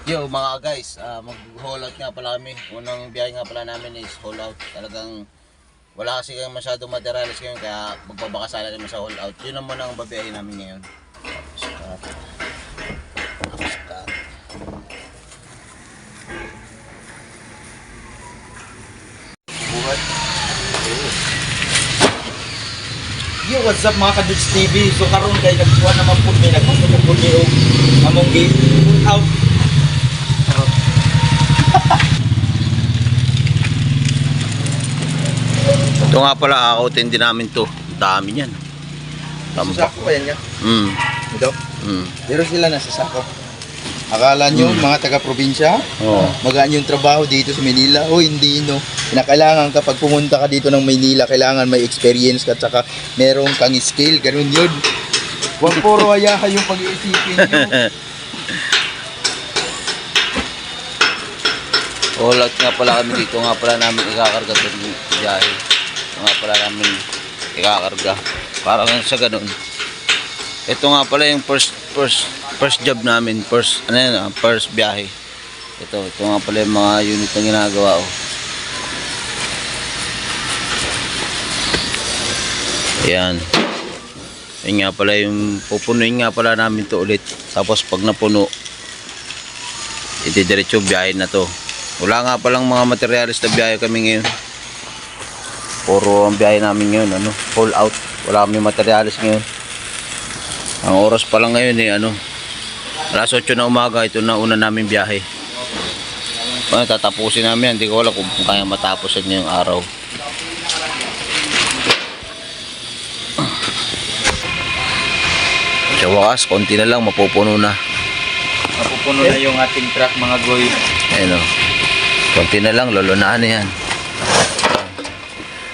Yo mga guys, mag-haul out nga pala kami. Unang biyahe nga pala namin is haul out. Talagang wala kasi kayong masyadong materials ngayon kaya magbabakasala kami sa haul out. Yun naman ang babiyahe namin ngayon. Buhat. Yo, what's up mga Kadudes TV? So karon kay nagkuha naman po may nagpapapun po niyo among game out. Ito nga pala, akautin din namin to. Dami niyan. Sa sako pa yan niya. Ito. Pero sila nasa sako. Akala nyo mga taga-probinsya, magaan yung trabaho dito sa Manila. O hindi no. Kinakailangan kapag pumunta ka dito ng Manila, kailangan may experience ka at saka meron kang skill. Ganun yun. Huwag puro ayaha yung pag-iisipin nyo. Haul out nga pala kami dito. Nga pala namin ikakarga ito ng biyahe. Nga pala namin ikakarga. Parang sa ganun. Ito nga pala yung first job namin, first biyahe. Ito nga pala yung mga unit na ginagawa oh. Ayan. Yan nga pala yung pupunuin nga pala namin to ulit. Tapos pag napuno, itidiretso biyahe na to. Wala nga palang mga materialis na biyahe kami ngayon. Puro ang biyahe namin ngayon, full out. Wala kami materialis ngayon. Ang oras pa lang ngayon alas 8 na umaga, ito na una namin biyahe. Tatapusin namin, hindi ko alam kung kaya matapos ngayong araw. Sa wakas, konti na lang, mapupuno na. Mapupuno na yung ating truck mga goy. Ayun o. Konti na lang, lolonahan na yan.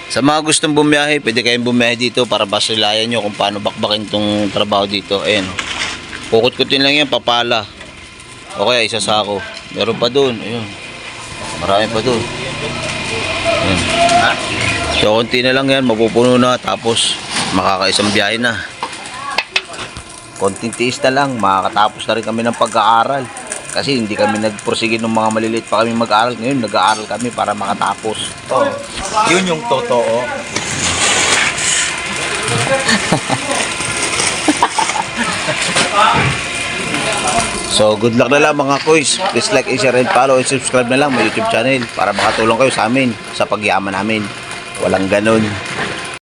Sa mga gustong bumiyahe, pwede kayong bumiyahe dito para basilayan nyo kung paano bakbakin itong trabaho dito. Ayun. Kukut-kutin lang yan, papala. O kaya isa sako. Meron pa dun. Ayun. Marami pa dun. Ayun. So, konti na lang yan, mapupuno na. Tapos, makakaisang biyahe na. Konting tiis na lang, makakatapos na rin kami ng pag-aaral. Kasi hindi kami nagpursige ng mga maliliit pa kami mag-aaral. Ngayon, nag-aaral kami para makatapos. Oh, yun yung totoo. So, good luck na lang mga koys. Please like, share, and follow, and subscribe na lang my YouTube channel para makatulong kayo sa amin sa pagyaman namin. Walang ganun.